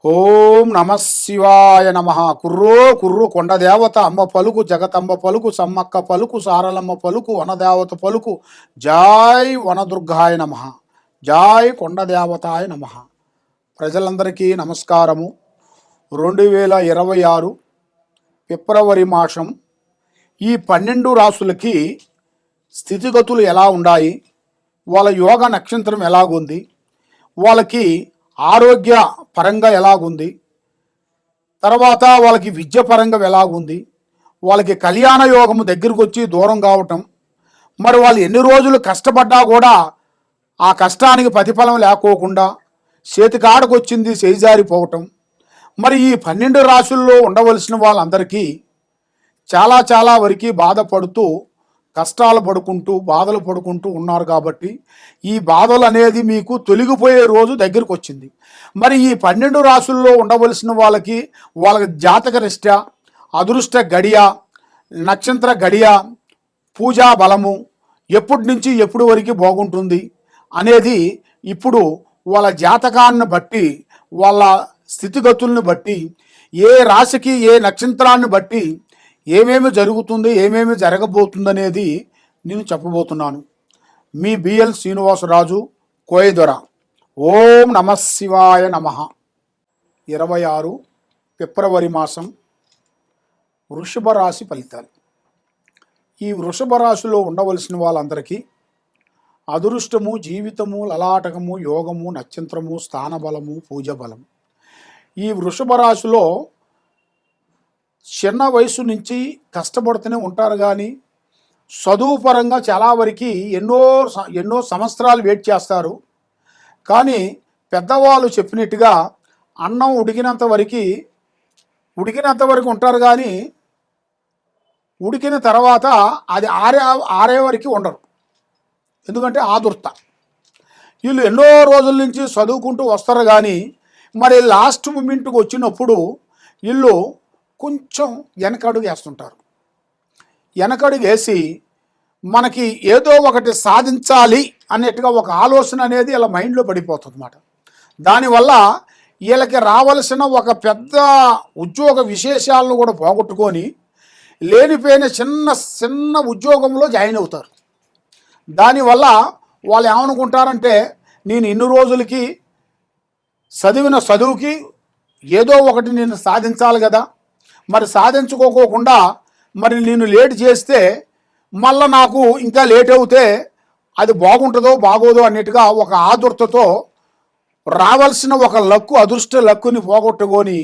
ఓం నమ శివాయ నమ. కుర్రో కుర్రు కొండదేవత అమ్మ పలుకు, జగతంబ పలుకు, సమ్మక్క పలుకు, సారలమ్మ పలుకు, వనదేవత పలుకు. జాయ్ వనదుర్గాయ నమ, జాయ్ కొండదేవతాయ నమ. ప్రజలందరికీ నమస్కారము. 2026 ఫిబ్రవరి మాసం ఈ 12 రాసులకి స్థితిగతులు ఎలా ఉన్నాయి, వాళ్ళ యోగ నక్షత్రం ఎలాగుంది, వాళ్ళకి ఆరోగ్య పరంగా ఎలాగుంది, తర్వాత వాళ్ళకి విద్య పరంగా ఎలాగుంది, వాళ్ళకి కళ్యాణ యోగము దగ్గరకు వచ్చి దూరం కావటం, మరి వాళ్ళు ఎన్ని రోజులు కష్టపడ్డా కూడా ఆ కష్టానికి ప్రతిఫలం లేకోకుండా చేతికాడకు వచ్చింది చేజారిపోవటం. మరి ఈ 12 రాశుల్లో ఉండవలసిన వాళ్ళందరికీ చాలా వరకు బాధపడుతూ కష్టాలు పడుకుంటూ బాధలు పడుకుంటూ ఉన్నారు. కాబట్టి ఈ బాధలు అనేది మీకు తొలగిపోయే రోజు దగ్గరకు వచ్చింది. మరి ఈ 12 రాశుల్లో ఉండవలసిన వాళ్ళకి వాళ్ళ జాతక రిష్ట, అదృష్ట గడియ, నక్షత్ర గడియ, పూజా బలము ఎప్పటి నుంచి ఎప్పటి వరకు బాగుంటుంది అనేది ఇప్పుడు వాళ్ళ జాతకాన్ని బట్టి, వాళ్ళ స్థితిగతుల్ని బట్టి, ఏ రాశికి ఏ నక్షత్రాన్ని బట్టి ఏమేమి జరుగుతుంది, ఏమేమి జరగబోతుంది అనేది నేను చెప్పబోతున్నాను. మీ బిఎల్ శ్రీనివాసరాజు, కోయదొర. ఓం నమ శివాయ నమ. 26 ఫిబ్రవరి మాసం వృషభ రాశి ఫలితాలు. ఈ వృషభ రాశిలో ఉండవలసిన వాళ్ళందరికీ అదృష్టము, జీవితము, లలాటకము, యోగము, నక్షత్రము, స్థానబలము, పూజ బలము. ఈ వృషభ రాశిలో చిన్న వయసు నుంచి కష్టపడుతూనే ఉంటారు. కానీ చదువు పరంగా చాలా వరకు ఎన్నో సంవత్సరాలు వెయిట్ చేస్తారు. కానీ పెద్దవాళ్ళు చెప్పినట్టుగా అన్నం ఉడికినంత వరకు ఉంటారు. కానీ ఉడికిన తర్వాత అది ఆరే వరకు ఉండరు. ఎందుకంటే ఆదుర్త. వీళ్ళు ఎన్నో రోజుల నుంచి చదువుకుంటూ వస్తారు. కానీ మరి లాస్ట్ మూమెంట్కి వచ్చినప్పుడు వీళ్ళు కొంచెం వెనకడుగు వేస్తుంటారు. వెనకడుగు వేసి మనకి ఏదో ఒకటి సాధించాలి అన్నట్టుగా ఒక ఆలోచన అనేది ఇలా మైండ్లో పడిపోతుంది అన్నమాట. దానివల్ల వీళ్ళకి రావలసిన ఒక పెద్ద ఉద్యోగ విశేషాలను కూడా పోగొట్టుకొని లేనిపోయిన చిన్న ఉద్యోగంలో జాయిన్ అవుతారు. దానివల్ల వాళ్ళు ఏమనుకుంటారంటే, నేను ఇన్ని రోజులకి చదివిన చదువుకి ఏదో ఒకటి నేను సాధించాలి కదా, మరి సాధించుకోకుండా మరి నేను లేట్ చేస్తే మళ్ళీ నాకు ఇంకా లేట్ అవుతే అది బాగుంటుందో బాగోదో అన్నట్టుగా ఒక ఆదుర్తతో రావాల్సిన ఒక అదృష్ట లక్కుని పోగొట్టుకొని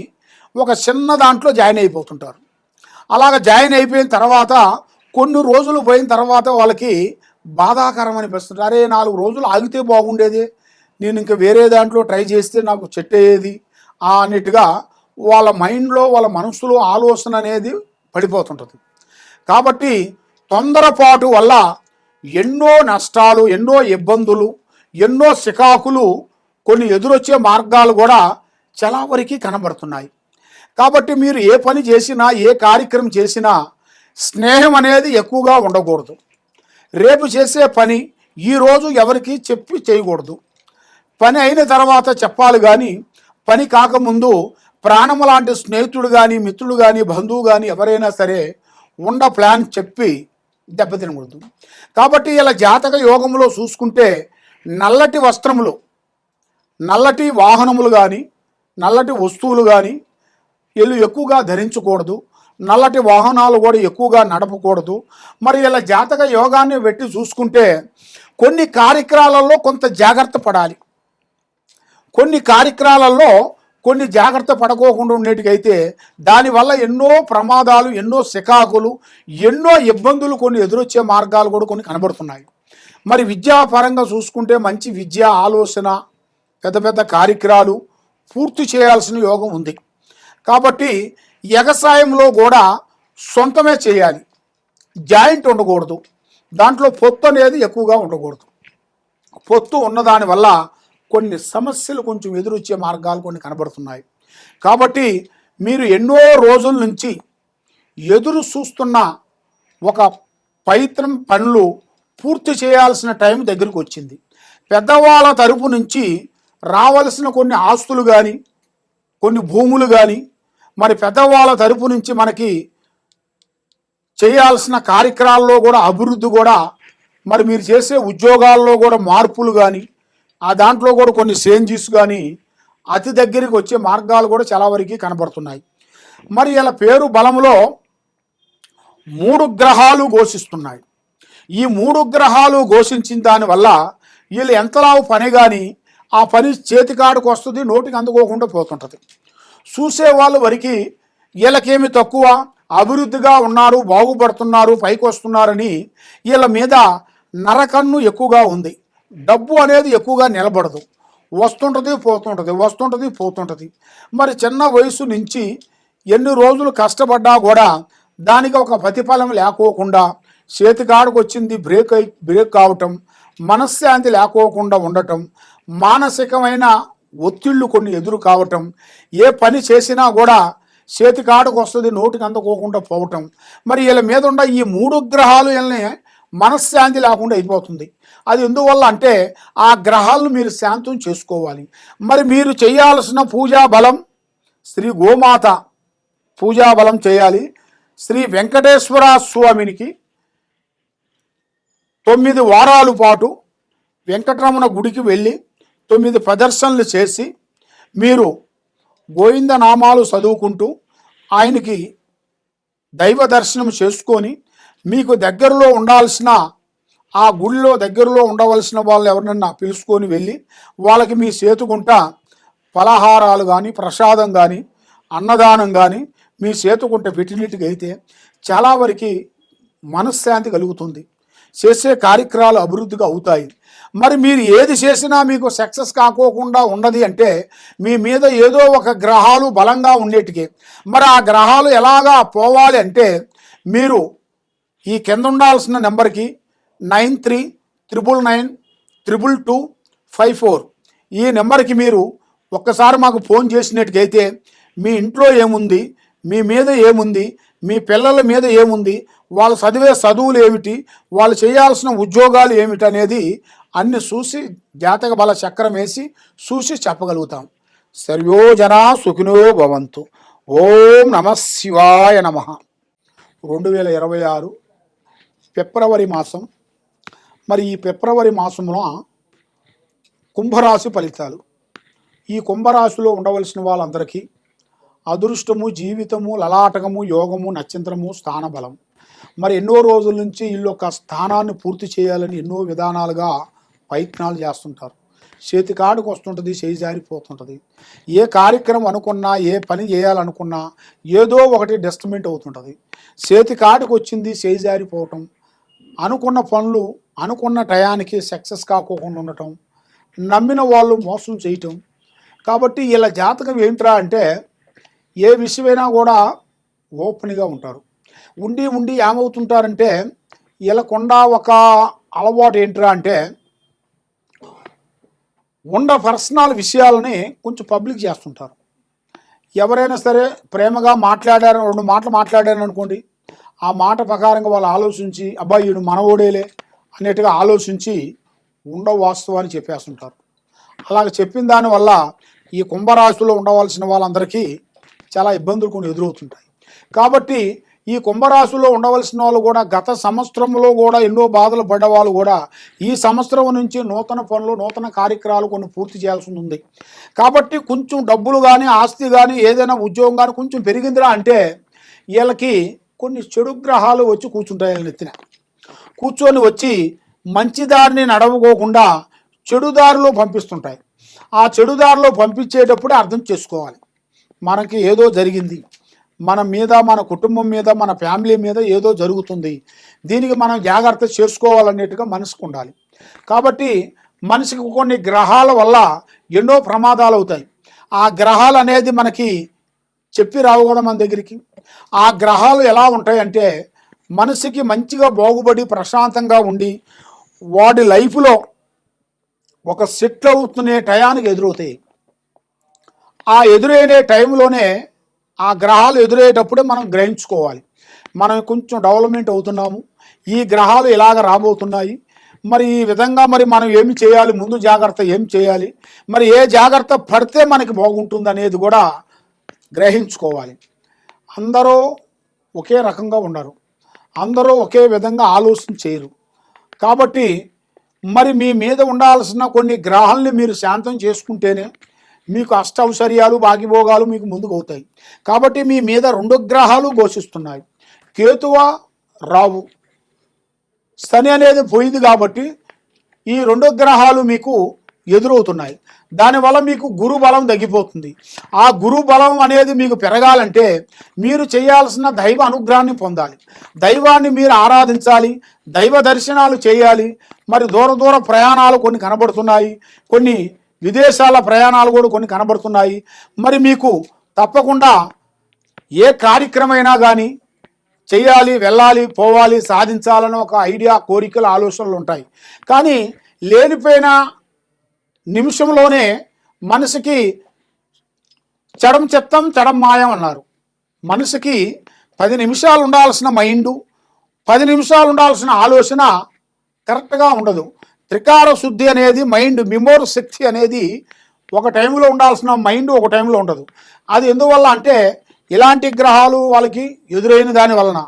ఒక చిన్న దాంట్లో జాయిన్ అయిపోతుంటారు. అలాగ జాయిన్ అయిపోయిన తర్వాత కొన్ని రోజులు పోయిన తర్వాత వాళ్ళకి బాధాకరం అనిపిస్తుంది. అరే 4 రోజులు ఆగితే బాగుండేది, నేను ఇంకా వేరే దాంట్లో ట్రై చేస్తే నాకు సెట్ అయ్యేది అన్నట్టుగా వాళ్ళ మైండ్లో, వాళ్ళ మనసులో ఆలోచన అనేది పడిపోతుంటుంది. కాబట్టి తొందరపాటు వల్ల ఎన్నో నష్టాలు, ఎన్నో ఇబ్బందులు, ఎన్నో సికాకులు, కొన్ని ఎదురొచ్చే మార్గాలు కూడా చాలా వరకు కనబడుతున్నాయి. కాబట్టి మీరు ఏ పని చేసినా, ఏ కార్యక్రమం చేసినా స్నేహం అనేది ఎక్కువగా ఉండకూడదు. రేపు చేసే పని ఈరోజు ఎవరికి చెప్పి చేయకూడదు. పని అయిన తర్వాత చెప్పాలి. కానీ పని కాకముందు ప్రాణము లాంటి స్నేహితుడు కానీ, మిత్రుడు కానీ, బంధువు కానీ ఎవరైనా సరే ప్లాన్ చెప్పి దెబ్బతినకూడదు. కాబట్టి ఇలా జాతక యోగంలో చూసుకుంటే నల్లటి వస్త్రములు, నల్లటి వాహనములు కానీ, నల్లటి వస్తువులు కానీ వీళ్ళు ఎక్కువగా ధరించకూడదు. నల్లటి వాహనాలు కూడా ఎక్కువగా నడపకూడదు. మరి ఇలా జాతక యోగాన్ని పెట్టి చూసుకుంటే కొన్ని కార్యక్రమాలలో కొంత జాగ్రత్త పడాలి. కొన్ని కార్యక్రమాలలో కొన్ని జాగ్రత్త పడకోకుండా ఉండేటికైతే దానివల్ల ఎన్నో ప్రమాదాలు, ఎన్నో సికాకులు, ఎన్నో ఇబ్బందులు, కొన్ని ఎదురొచ్చే మార్గాలు కూడా కొన్ని కనబడుతున్నాయి. మరి విద్యాపరంగా చూసుకుంటే మంచి విద్య, ఆలోచన, పెద్ద కార్యక్రమాలు పూర్తి చేయాల్సిన యోగం ఉంది. కాబట్టి వ్యవసాయంలో కూడా సొంతమే చేయాలి, జాయింట్ ఉండకూడదు. దాంట్లో పొత్తు అనేది ఎక్కువగా ఉండకూడదు. పొత్తు ఉన్నదాని వల్ల కొన్ని సమస్యలు, కొంచెం ఎదురొచ్చే మార్గాలు కొన్ని కనబడుతున్నాయి. కాబట్టి మీరు ఎన్నో రోజుల నుంచి ఎదురు చూస్తున్న ఒక ప్రయత్నం, పనులు పూర్తి చేయాల్సిన టైం దగ్గరకు వచ్చింది. పెద్దవాళ్ళ తరపు నుంచి రావలసిన కొన్ని ఆస్తులు కానీ, కొన్ని భూములు కానీ మరి పెద్దవాళ్ళ తరపు నుంచి మనకి చేయాల్సిన కార్యక్రమాల్లో కూడా అభివృద్ధి కూడా మరి మీరు చేసే ఉద్యోగాల్లో కూడా మార్పులు కానీ ఆ దాంట్లో కూడా కొన్ని చేంజెస్ కానీ అతి దగ్గరికి వచ్చే మార్గాలు కూడా చాలా వరకు కనబడుతున్నాయి. మరి ఇలా పేరు బలంలో 3 గ్రహాలు ఘోషిస్తున్నాయి. ఈ 3 గ్రహాలు ఘోషించిన దానివల్ల వీళ్ళు ఎంతలా పని కానీ ఆ పని చేతికాడికి వస్తుంది, నోటికి అందుకోకుండా పోతుంటుంది. చూసేవాళ్ళు వరకు వీళ్ళకేమి తక్కువ, అభివృద్ధిగా ఉన్నారు, బాగుపడుతున్నారు, పైకి వస్తున్నారని వీళ్ళ మీద నరకన్ను ఎక్కువగా ఉంది. డబ్బు అనేది ఎక్కువగా నిలబడదు, వస్తుంటుంది పోతుంటుంది, వస్తుంటుంది పోతుంటుంది. మరి చిన్న వయసు నుంచి ఎన్ని రోజులు కష్టపడ్డా కూడా దానికి ఒక ప్రతిఫలం లేకోకుండా చేతికాడికి వచ్చింది బ్రేక్ కావటం, మనశ్శాంతి లేకోకుండా ఉండటం, మానసికమైన ఒత్తిళ్లు కొన్ని ఎదురు కావటం, ఏ పని చేసినా కూడా చేతికాడికి వస్తుంది, నోటికి అందుకోకుండా పోవటం. మరి వీళ్ళ మీద ఉన్న ఈ 3 గ్రహాలు వీళ్ళని మనశ్శాంతి లేకుండా అయిపోతుంది. అది ఎందువల్ల అంటే ఆ గ్రహాలను మీరు శాంతం చేసుకోవాలి. మరి మీరు చేయాల్సిన పూజా బలం శ్రీ గోమాత పూజా బలం చేయాలి. శ్రీ వెంకటేశ్వర స్వామినికి 9 వారాల పాటు వెంకటరమణ గుడికి వెళ్ళి 9 ప్రదర్శనలు చేసి మీరు గోవింద నామాలు చదువుకుంటూ ఆయనకి దైవ దర్శనం చేసుకొని మీకు దగ్గరలో ఉండాల్సిన ఆ గుడిలో దగ్గరలో ఉండవలసిన వాళ్ళు ఎవరినన్నా పిలుచుకొని వెళ్ళి వాళ్ళకి మీ చేతుకుంట పలహారాలు కానీ ప్రసాదం కానీ అన్నదానం కానీ మీ చేతుకుంట పెట్టినట్టుగా అయితే చాలా వరకు మనశ్శాంతి కలుగుతుంది, చేసే కార్యక్రమాలు అభివృద్ధిగా అవుతాయి. మరి మీరు ఏది చేసినా మీకు సక్సెస్ కాకోకుండా ఉన్నది అంటే మీ మీద ఏదో ఒక గ్రహాలు బలంగా ఉండేటికి. మరి ఆ గ్రహాలు ఎలాగా పోవాలి అంటే మీరు ఈ కింద ఉండాల్సిన నెంబర్కి 9399922254 ఈ నెంబర్కి మీరు ఒక్కసారి మాకు ఫోన్ చేసినట్టుకైతే మీ ఇంట్లో ఏముంది, మీ మీద ఏముంది, మీ పిల్లల మీద ఏముంది, వాళ్ళు చదివే చదువులు ఏమిటి, వాళ్ళు చేయాల్సిన ఉద్యోగాలు ఏమిటి అనేది అన్ని చూసి జాతక బల చక్రం వేసి చూసి చెప్పగలుగుతాం. సర్వో జనా సుఖినో భవంతు. ఓం నమః శివాయ నమః. 2026 ఫిబ్రవరి మాసం. మరి ఈ ఫిబ్రవరి మాసంలో కుంభరాశి ఫలితాలు. ఈ కుంభరాశిలో ఉండవలసిన వాళ్ళందరికీ అదృష్టము, జీవితము, లలాటకము, యోగము, నక్షత్రము, స్థానబలం. మరి ఎన్నో రోజుల నుంచి వీళ్ళు ఒక స్థానాన్ని పూర్తి చేయాలని ఎన్నో విధానాలుగా ప్రయత్నాలు చేస్తుంటారు. చేతికాడికి వస్తుంటుంది, చేయి జారిపోతుంటుంది. ఏ కార్యక్రమం అనుకున్నా, ఏ పని చేయాలనుకున్నా ఏదో ఒకటి డిస్టర్బెంట్ అవుతుంటుంది. చేతికాడికి వచ్చింది, చేయి జారిపోవటం, అనుకున్న పనులు అనుకున్న టయానికి సక్సెస్ కాకోకుండా ఉండటం, నమ్మిన వాళ్ళు మోసం చేయటం. కాబట్టి వీళ్ళ జాతకం ఏంట్రా అంటే ఏ విషయమైనా కూడా ఓపెన్గా ఉంటారు. ఉండి ఉండి ఏమవుతుంటారంటే వీళ్ళకుండా ఒక అలవాటు ఏంట్రా అంటే ఉన్న పర్సనల్ విషయాలని కొంచెం పబ్లిక్ చేస్తుంటారు. ఎవరైనా సరే ప్రేమగా మాట్లాడారు, 2 మాటలు మాట్లాడారు అనుకోండి, ఆ మాట ప్రకారంగా వాళ్ళు ఆలోచించి అబ్బాయి వీడు మనవోడేలే అన్నట్టుగా ఆలోచించి వాస్తవాన్ని చెప్పేస్తుంటారు. అలాగ చెప్పిన దానివల్ల ఈ కుంభరాశిలో ఉండవలసిన వాళ్ళందరికీ చాలా ఇబ్బందులు కొన్ని ఎదురవుతుంటాయి. కాబట్టి ఈ కుంభరాశిలో ఉండవలసిన వాళ్ళు కూడా గత సంవత్సరంలో కూడా ఎన్నో బాధలు పడ్డ వాళ్ళు కూడా ఈ సంవత్సరం నుంచి నూతన పనులు, నూతన కార్యక్రమాలు కొన్ని పూర్తి చేయాల్సి ఉంది. కాబట్టి కొంచెం డబ్బులు కానీ, ఆస్తి కానీ, ఏదైనా ఉద్యోగం కానీ కొంచెం పెరిగిందిరా అంటే వీళ్ళకి కొన్ని చెడు గ్రహాలు వచ్చి కూర్చుంటాయి. నెత్తిన కూర్చొని వచ్చి మంచి దారిని నడవకోకుండా చెడు దారిలో పంపిస్తుంటాయి. ఆ చెడు దారిలో పంపించేటప్పుడే అర్థం చేసుకోవాలి, మనకి ఏదో జరిగింది, మన మీద, మన కుటుంబం మీద, మన ఫ్యామిలీ మీద ఏదో జరుగుతుంది, దీనికి మనం జాగ్రత్త చేసుకోవాలనేట్టుగా మనసుకు ఉండాలి. కాబట్టి మనిషికి కొన్ని గ్రహాల వల్ల ఎన్నో ప్రమాదాలు అవుతాయి. ఆ గ్రహాలు అనేది మనకి చెప్పి రావు కదా మన దగ్గరికి. ఆ గ్రహాలు ఎలా ఉంటాయంటే మనిషికి మంచిగా బాగుపడి ప్రశాంతంగా ఉండి వాడి లైఫ్లో ఒక సెటిల్ అవుతున్న టయానికి ఎదురవుతాయి. ఆ ఎదురైన టైంలోనే ఆ గ్రహాలు ఎదురయ్యేటప్పుడే మనం గ్రహించుకోవాలి, మనం కొంచెం డెవలప్మెంట్ అవుతున్నాము, ఈ గ్రహాలు ఇలాగ రాబోతున్నాయి, మరి ఈ విధంగా మరి మనం ఏమి చేయాలి, ముందు జాగ్రత్త ఏం చేయాలి, మరి ఏ జాగ్రత్త పడితే మనకి బాగుంటుంది అనేది కూడా గ్రహించుకోవాలి. అందరూ ఒకే రకంగా ఉండరు, అందరూ ఒకే విధంగా ఆలోచన చేయరు. కాబట్టి మరి మీ మీద ఉండాల్సిన కొన్ని గ్రహాలని మీరు శాంతం చేసుకుంటేనే మీకు అష్టౌశ్వర్యాలు భాగ్యభోగాలు మీకు ముందుకు అవుతాయి. కాబట్టి మీ మీద 2 గ్రహాలు ఘోషిస్తున్నాయి, కేతువ రావు. శని అనేది పోయింది కాబట్టి ఈ 2 గ్రహాలు మీకు ఎదురవుతున్నాయి. దానివల్ల మీకు గురు బలం తగ్గిపోతుంది. ఆ గురు బలం అనేది మీకు పెరగాలంటే మీరు చేయాల్సిన దైవ అనుగ్రహాన్ని పొందాలి, దైవాన్ని మీరు ఆరాధించాలి, దైవ దర్శనాలు చేయాలి. మరి దూర ప్రయాణాలు కొన్ని కనబడుతున్నాయి, కొన్ని విదేశాల ప్రయాణాలు కూడా కొన్ని కనబడుతున్నాయి. మరి మీకు తప్పకుండా ఏ కార్యక్రమైనా కానీ చేయాలి, వెళ్ళాలి, పోవాలి, సాధించాలని ఒక ఐడియా, కోరికలు, ఆలోచనలు ఉంటాయి. కానీ లేనిపోయిన నిమిషంలోనే మనసుకి చెడం చెత్తం చెడం మాయం అన్నారు. మనసుకి 10 నిమిషాలు ఉండాల్సిన మైండు, 10 నిమిషాలు ఉండాల్సిన ఆలోచన కరెక్ట్గా ఉండదు. త్రికార శుద్ధి అనేది మైండ్, మెమోరీ శక్తి అనేది ఒక టైంలో ఉండాల్సిన మైండ్ ఒక టైంలో ఉండదు. అది ఎందువల్ల అంటే ఇలాంటి గ్రహాలు వాళ్ళకి ఎదురైన దాని వలన.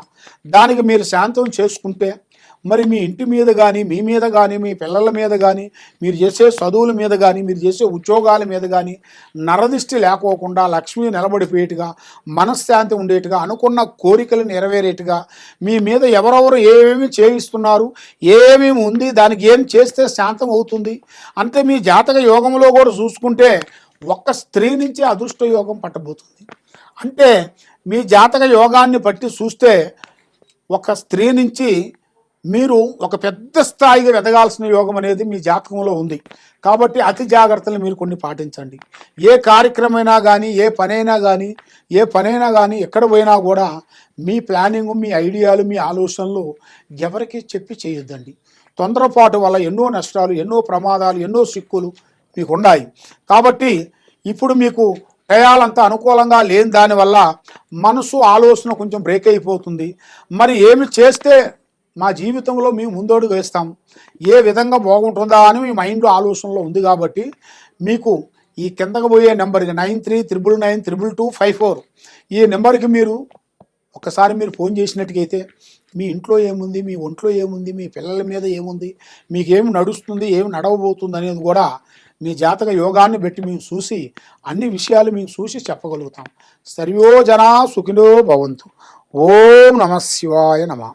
దానికి మీరు శాంతం చేసుకుంటే మరి మీ ఇంటి మీద కానీ, మీ మీద కానీ, మీ పిల్లల మీద కానీ, మీరు చేసే చదువుల మీద కానీ, మీరు చేసే ఉద్యోగాల మీద కానీ నరదిష్టి లేకోకుండా లక్ష్మి నిలబడిపోయేట్టుగా, మనశ్శాంతి ఉండేట్టుగా, అనుకున్న కోరికలు నెరవేరేట్టుగా, మీ మీద ఎవరెవరు ఏమేమి చేయిస్తున్నారు, ఏమేమి ఉంది, దానికి ఏం చేస్తే శాంతం అవుతుంది. అంటే మీ జాతక యోగంలో కూడా చూసుకుంటే ఒక్క స్త్రీ నుంచి అదృష్ట యోగం పట్టబోతుంది. అంటే మీ జాతక యోగాన్ని బట్టి చూస్తే ఒక స్త్రీ నుంచి మీరు ఒక పెద్ద స్థాయిగా ఎదగాల్సిన యోగం అనేది మీ జాతకంలో ఉంది. కాబట్టి అతి జాగ్రత్తలు మీరు కొన్ని పాటించండి. ఏ కార్యక్రమైనా కానీ, ఏ పనైనా కానీ ఎక్కడ పోయినా కూడా మీ ప్లానింగ్, మీ ఐడియాలు, మీ ఆలోచనలు ఎవరికి చెప్పి చేయొద్దండి. తొందరపాటు వల్ల ఎన్నో నష్టాలు, ఎన్నో ప్రమాదాలు, ఎన్నో సిక్కులు మీకు ఉన్నాయి. కాబట్టి ఇప్పుడు మీకు టయాలంతా అనుకూలంగా లేని దానివల్ల మనసు, ఆలోచన కొంచెం బ్రేక్ అయిపోతుంది. మరి ఏమి చేస్తే మా జీవితంలో మేము ముందడుగు వేస్తాం, ఏ విధంగా బాగుంటుందా అని మీ మైండ్ ఆలోచనలో ఉంది. కాబట్టి మీకు ఈ కిందకు పోయే నెంబర్కి 9399922254 ఈ నెంబర్కి మీరు ఒకసారి మీరు ఫోన్ చేసినట్టుకైతే మీ ఇంట్లో ఏముంది, మీ ఒంట్లో ఏముంది, మీ పిల్లల మీద ఏముంది, మీకేమి నడుస్తుంది, ఏమి నడవబోతుంది అనేది కూడా మీ జాతక యోగాన్ని బట్టి మేము చూసి అన్ని విషయాలు మేము చూసి చెప్పగలుగుతాం. సర్వో జనా సుఖినో భవంతు. ఓం నమః శివాయ నమః.